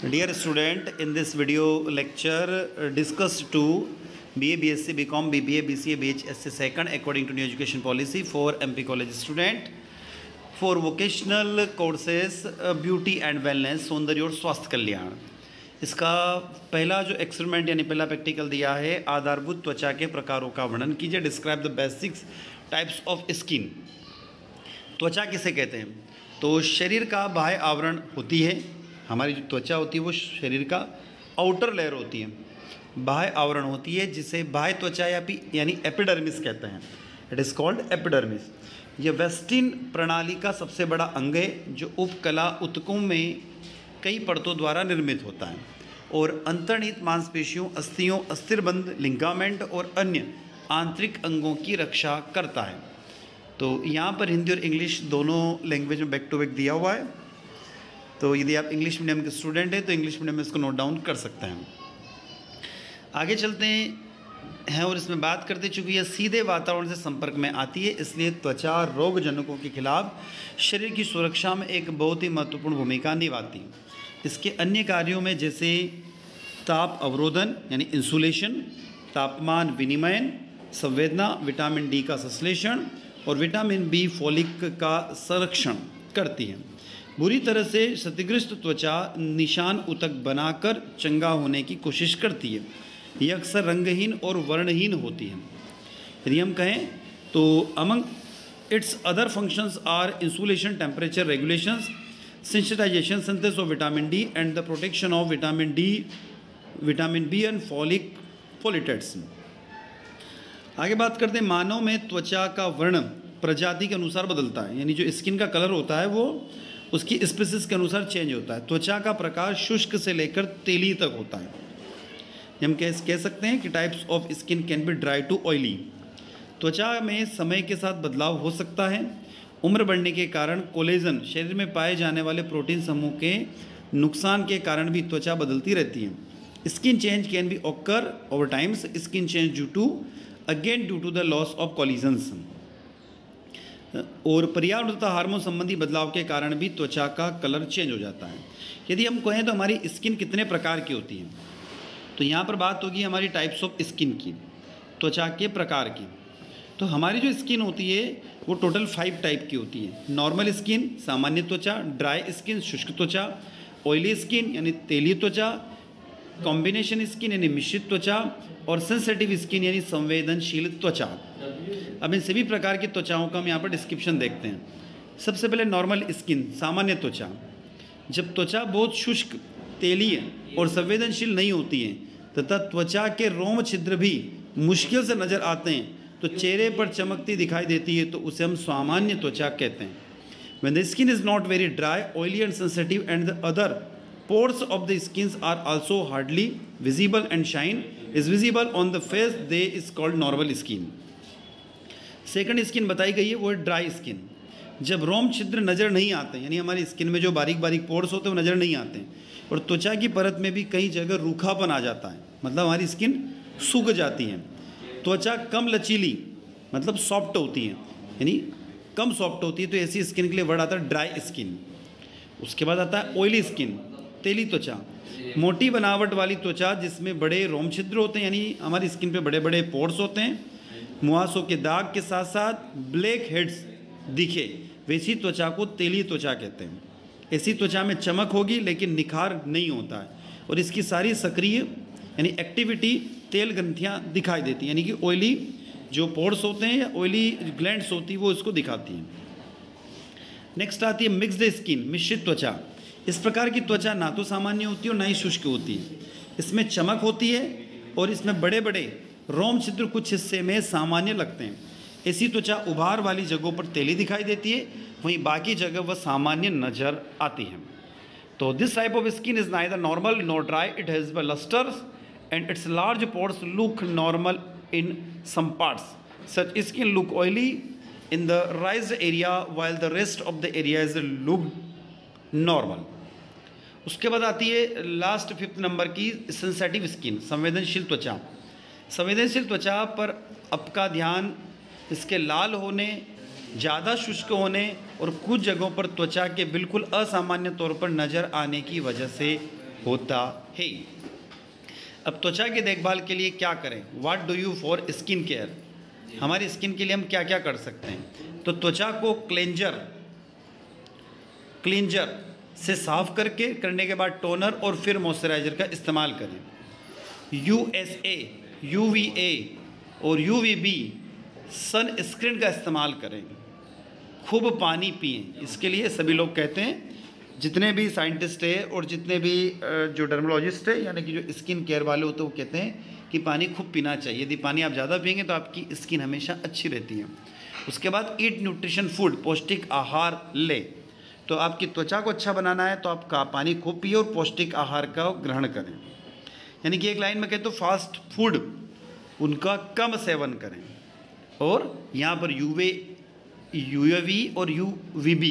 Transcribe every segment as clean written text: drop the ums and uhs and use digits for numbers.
Dear student, in this video lecture discussed to BA, BSc, BCom, BBA, BCA, BHSC second according to new education policy for MP college student for vocational courses beauty and wellness सौंदर्य और स्वास्थ्य कल्याण। इसका पहला जो experiment यानी पहला practical दिया है आधारभूत त्वचा के प्रकारों का वर्णन कीजिए। Describe the basics types of skin. त्वचा किसे कहते हैं? तो शरीर का बाह्य आवरण होती है, हमारी जो त्वचा होती है वो शरीर का आउटर लेयर होती है, बाह्य आवरण होती है जिसे बाह्य त्वचा यानी एपिडर्मिस कहते हैं। It is called epidermis. यह वेस्टिन प्रणाली का सबसे बड़ा अंग है जो उपकला ऊतकों में कई परतों द्वारा निर्मित होता है और अंतर्निहित मांसपेशियों, अस्थियों, अस्थिरबंध, लिगामेंट और अन्य आंतरिक अंगों की रक्षा करता है। तो यहाँ पर हिंदी और इंग्लिश दोनों लैंग्वेज में बैक टू बैक दिया हुआ है, तो यदि आप इंग्लिश मीडियम के स्टूडेंट हैं तो इंग्लिश मीडियम में इसको नोट डाउन कर सकते हैं। आगे चलते हैं और इसमें बात करते, चूँकि यह सीधे वातावरण से संपर्क में आती है इसलिए त्वचा रोग जनकों के खिलाफ शरीर की सुरक्षा में एक बहुत ही महत्वपूर्ण भूमिका निभाती है। इसके अन्य कार्यों में जैसे ताप अवरोधन यानी इंसुलेशन, तापमान विनिमयन, संवेदना, विटामिन डी का संश्लेषण और विटामिन बी फोलिक का संरक्षण करती है। बुरी तरह से क्षतिग्रस्त त्वचा निशान ऊतक बनाकर चंगा होने की कोशिश करती है। यह अक्सर रंगहीन और वर्णहीन होती है। यदि हम कहें तो among its other functions are insulation, temperature regulations, sensitization, synthesis of vitamin D and the protection of vitamin D, vitamin B and folates. आगे बात करते हैं, मानव में त्वचा का वर्ण प्रजाति के अनुसार बदलता है, यानी जो स्किन का कलर होता है वो उसकी स्पीसीज के अनुसार चेंज होता है। त्वचा का प्रकार शुष्क से लेकर तेली तक होता है। हम कह सकते हैं कि types of skin can be dry to oily. त्वचा में समय के साथ बदलाव हो सकता है। उम्र बढ़ने के कारण कोलेजन, शरीर में पाए जाने वाले प्रोटीन समूह के नुकसान के कारण भी त्वचा बदलती रहती है। Skin change can be occur over times. Skin change due to the loss of collagens. और पर्यावरण तथा हार्मोन संबंधी बदलाव के कारण भी त्वचा का कलर चेंज हो जाता है। यदि हम कहें तो हमारी स्किन कितने प्रकार की होती है, तो यहाँ पर बात होगी हमारी टाइप्स ऑफ स्किन की, त्वचा के प्रकार की। तो हमारी जो स्किन होती है वो टोटल 5 टाइप की होती है। नॉर्मल स्किन सामान्य त्वचा, ड्राई स्किन शुष्क त्वचा, ऑयली स्किन यानी तेलीय त्वचा, कॉम्बिनेशन स्किन यानी मिश्रित त्वचा और सेंसिटिव स्किन यानी संवेदनशील त्वचा। अब इन सभी प्रकार की त्वचाओं का हम यहाँ पर डिस्क्रिप्शन देखते हैं। सबसे पहले नॉर्मल स्किन सामान्य त्वचा। जब त्वचा बहुत शुष्क, तेलीय और संवेदनशील नहीं होती है तथा त्वचा के रोम छिद्र भी मुश्किल से नजर आते हैं तो चेहरे पर चमकती दिखाई देती है तो उसे हम सामान्य त्वचा कहते हैं। When the skin is not very dry, oily and sensitive and the other pores of the skins are also hardly visible and shine is visible on the face, they is called normal skin। Second skin बताई गई है वो है dry skin. जब रोम छिद्र नज़र नहीं आते यानी हमारी स्किन में जो बारीक बारीक पोर्स होते हैं वो नज़र नहीं आते और त्वचा की परत में भी कई जगह रूखापन आ जाता है, मतलब हमारी स्किन सूख जाती है। त्वचा कम लचीली मतलब सॉफ्ट होती है, यानी कम सॉफ्ट होती है, तो ऐसी स्किन के लिए वर्ड आता है ड्राई स्किन। उसके बाद आता है ऑयली स्किन, तेली त्वचा। मोटी बनावट वाली त्वचा जिसमें बड़े रोम छिद्र होते हैं, यानी हमारी स्किन पे बड़े बड़े पोर्स होते हैं, मुहासों के दाग के साथ साथ ब्लैक हेड्स दिखे, वैसी त्वचा को तेली त्वचा कहते हैं। ऐसी त्वचा में चमक होगी लेकिन निखार नहीं होता है और इसकी सारी सक्रिय यानी एक्टिविटी तेल ग्रंथियाँ दिखाई देती हैं, यानी कि ऑयली जो पोर्स होते हैं या ऑयली ग्लैंड्स होती है वो इसको दिखाती हैं। नेक्स्ट आती है मिक्स्ड स्किन, मिश्रित त्वचा। इस प्रकार की त्वचा ना तो सामान्य होती है और ना ही शुष्क होती है। इसमें चमक होती है और इसमें बड़े बड़े रोम छिद्र कुछ हिस्से में सामान्य लगते हैं। ऐसी त्वचा उभार वाली जगहों पर तेली दिखाई देती है, वहीं बाकी जगह वह सामान्य नजर आती है। तो this type of skin is neither normal nor dry, it has lusters and its large pores look normal in some parts. Such skin look oily in the raised area while the rest of the area is look normal. उसके बाद आती है last 5th number की sensitive skin, संवेदनशील त्वचा। संवेदनशील त्वचा पर आपका ध्यान इसके लाल होने, ज़्यादा शुष्क होने और कुछ जगहों पर त्वचा के बिल्कुल असामान्य तौर पर नज़र आने की वजह से होता है। अब त्वचा की देखभाल के लिए क्या करें? What do you for skin care? हमारी स्किन के लिए हम क्या क्या कर सकते हैं? तो त्वचा को क्लींजर से साफ करने के बाद टोनर और फिर मॉइस्चराइज़र का इस्तेमाल करें। USA, UVA और UVB सन स्क्रीन का इस्तेमाल करें। खूब पानी पिएं। इसके लिए सभी लोग कहते हैं, जितने भी साइंटिस्ट है और जितने भी जो डर्मोलॉजिस्ट है यानी कि जो स्किन केयर वाले होते हैं, वो कहते हैं कि पानी खूब पीना चाहिए। यदि पानी आप ज़्यादा पिएंगे तो आपकी स्किन हमेशा अच्छी रहती है। उसके बाद ईट न्यूट्रिशन फूड, पौष्टिक आहार ले। तो आपकी त्वचा को अच्छा बनाना है तो आप पानी खूब पिए और पौष्टिक आहार का ग्रहण करें। यानी कि एक लाइन में कहें तो फास्ट फूड उनका कम सेवन करें। और यहाँ पर UV और UVB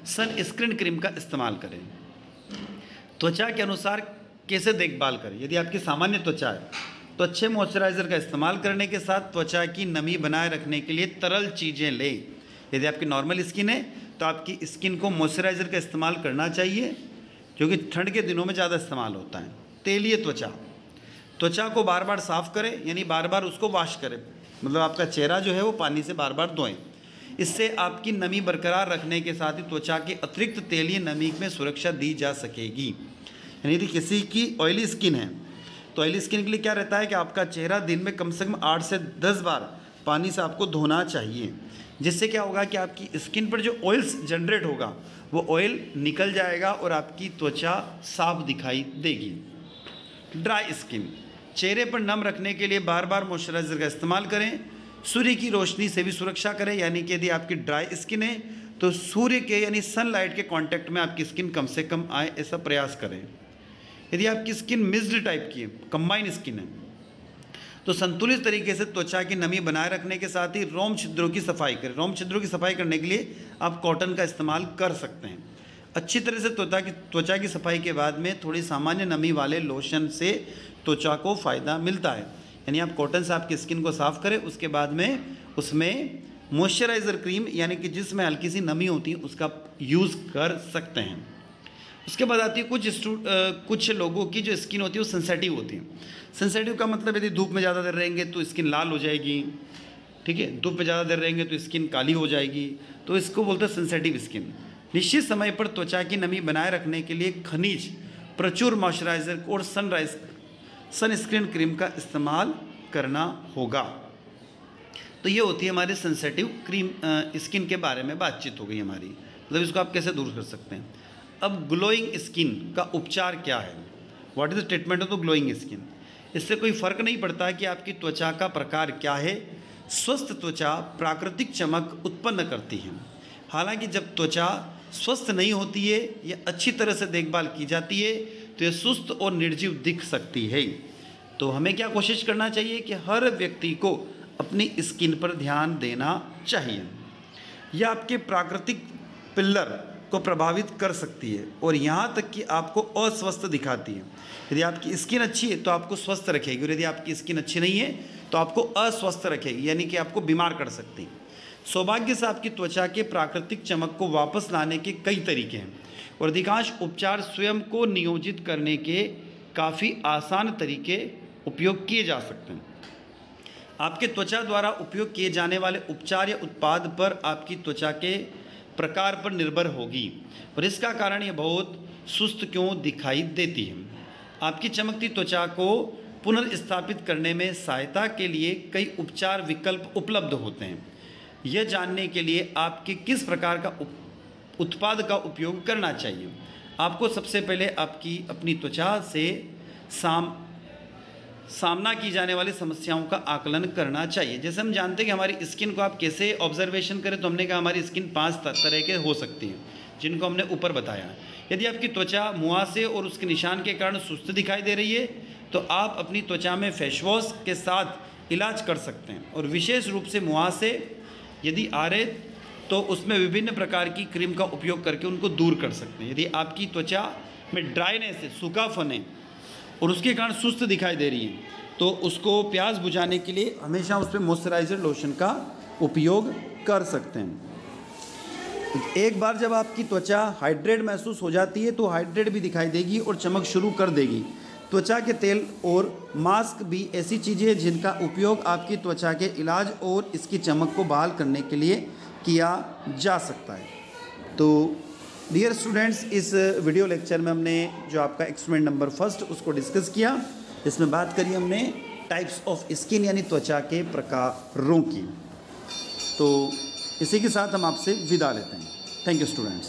सन स्क्रीन क्रीम का इस्तेमाल करें। त्वचा के अनुसार कैसे देखभाल करें? यदि आपकी सामान्य त्वचा है तो अच्छे मॉइस्चराइज़र का इस्तेमाल करने के साथ त्वचा की नमी बनाए रखने के लिए तरल चीज़ें लें। यदि आपकी नॉर्मल स्किन है तो आपकी स्किन को मॉइस्चराइज़र का इस्तेमाल करना चाहिए, जो कि ठंड के दिनों में ज़्यादा इस्तेमाल होता है। तेलीय त्वचा को बार बार साफ़ करें, यानी बार बार उसको वॉश करें, मतलब आपका चेहरा जो है वो पानी से बार बार धोएं। इससे आपकी नमी बरकरार रखने के साथ ही त्वचा की अतिरिक्त तेलीय नमी में सुरक्षा दी जा सकेगी। यानी यदि किसी की ऑयली स्किन है तो ऑयली स्किन के लिए क्या रहता है कि आपका चेहरा दिन में कम से कम 8 से 10 बार पानी से आपको धोना चाहिए, जिससे क्या होगा कि आपकी स्किन पर जो ऑयल्स जनरेट होगा वो ऑयल निकल जाएगा और आपकी त्वचा साफ दिखाई देगी। ड्राई स्किन, चेहरे पर नम रखने के लिए बार बार मॉइस्चराइज़र का इस्तेमाल करें। सूर्य की रोशनी से भी सुरक्षा करें, यानी कि यदि आपकी ड्राई स्किन है तो सूर्य के यानी सनलाइट के कांटेक्ट में आपकी स्किन कम से कम आए, ऐसा प्रयास करें। यदि आपकी स्किन मिक्स्ड टाइप की है, कंबाइन स्किन है, तो संतुलित तरीके से त्वचा की नमी बनाए रखने के साथ ही रोम छिद्रों की सफाई करें। रोम छिद्रों की सफाई करने के लिए आप कॉटन का इस्तेमाल कर सकते हैं। अच्छी तरह से त्वचा की सफाई के बाद में थोड़ी सामान्य नमी वाले लोशन से त्वचा को फ़ायदा मिलता है। यानी आप कॉटन से आपकी स्किन को साफ़ करें, उसके बाद में उसमें मॉइस्चराइज़र क्रीम यानी कि जिसमें हल्की सी नमी होती है उसका यूज़ कर सकते हैं। उसके बाद आती है कुछ लोगों की जो स्किन होती है वो सेंसिटिव होती है। सेंसिटिव का मतलब यदि धूप में ज़्यादा देर रहेंगे तो स्किन लाल हो जाएगी, ठीक है, धूप में ज़्यादा देर रहेंगे तो स्किन काली हो जाएगी, तो इसको बोलते हैं सेंसिटिव स्किन। निश्चित समय पर त्वचा की नमी बनाए रखने के लिए खनिज प्रचुर मॉइस्चराइज़र और सनस्क्रीन क्रीम का इस्तेमाल करना होगा। तो ये होती है हमारी सेंसिटिव स्किन के बारे में बातचीत हो गई हमारी, मतलब इसको आप कैसे दूर कर सकते हैं। अब ग्लोइंग स्किन का उपचार क्या है? What is the treatment of the glowing skin? इससे कोई फ़र्क नहीं पड़ता कि आपकी त्वचा का प्रकार क्या है, स्वस्थ त्वचा प्राकृतिक चमक उत्पन्न करती है। हालांकि जब त्वचा स्वस्थ नहीं होती है या अच्छी तरह से देखभाल की जाती है तो ये सुस्त और निर्जीव दिख सकती है। तो हमें क्या कोशिश करना चाहिए कि हर व्यक्ति को अपनी स्किन पर ध्यान देना चाहिए। यह आपके प्राकृतिक पिलर को प्रभावित कर सकती है और यहाँ तक कि आपको अस्वस्थ दिखाती है। यदि आपकी स्किन अच्छी है तो आपको स्वस्थ रखेगी और यदि आपकी स्किन अच्छी नहीं है तो आपको अस्वस्थ रखेगी, यानी कि आपको बीमार कर सकती है। सौभाग्य से आपकी त्वचा के प्राकृतिक चमक को वापस लाने के कई तरीके हैं और अधिकांश उपचार स्वयं को नियोजित करने के काफ़ी आसान तरीके उपयोग किए जा सकते हैं। आपके त्वचा द्वारा उपयोग किए जाने वाले उपचार या उत्पाद पर आपकी त्वचा के प्रकार पर निर्भर होगी और इसका कारण ये बहुत सुस्त क्यों दिखाई देती है। आपकी चमकती त्वचा को पुनर्स्थापित करने में सहायता के लिए कई उपचार विकल्प उपलब्ध होते हैं। यह जानने के लिए आपके किस प्रकार का उत्पाद का उपयोग करना चाहिए, आपको सबसे पहले आपकी अपनी त्वचा से सामना की जाने वाली समस्याओं का आकलन करना चाहिए। जैसे हम जानते हैं कि हमारी स्किन को आप कैसे ऑब्जर्वेशन करें, तो हमने कहा हमारी स्किन 5 तरह के हो सकती है जिनको हमने ऊपर बताया। यदि आपकी त्वचा मुहासे और उसके निशान के कारण सुस्त दिखाई दे रही है तो आप अपनी त्वचा में फेस वॉश के साथ इलाज कर सकते हैं और विशेष रूप से मुहासे यदि आ रहे तो उसमें विभिन्न प्रकार की क्रीम का उपयोग करके उनको दूर कर सकते हैं। यदि आपकी त्वचा में ड्राइनेस है, सूखापन है और उसके कारण सुस्त दिखाई दे रही है तो उसको प्यास बुझाने के लिए हमेशा उस पर मॉइस्चराइजर लोशन का उपयोग कर सकते हैं। एक बार जब आपकी त्वचा हाइड्रेट महसूस हो जाती है तो हाइड्रेट भी दिखाई देगी और चमक शुरू कर देगी। त्वचा के तेल और मास्क भी ऐसी चीज़ें हैं जिनका उपयोग आपकी त्वचा के इलाज और इसकी चमक को बहाल करने के लिए किया जा सकता है। तो डियर स्टूडेंट्स, इस वीडियो लेक्चर में हमने जो आपका एक्सपेरिमेंट नंबर फर्स्ट उसको डिस्कस किया। इसमें बात करी हमने टाइप्स ऑफ स्किन यानी त्वचा के प्रकारों की। तो इसी के साथ हम आपसे विदा लेते हैं। Thank you students.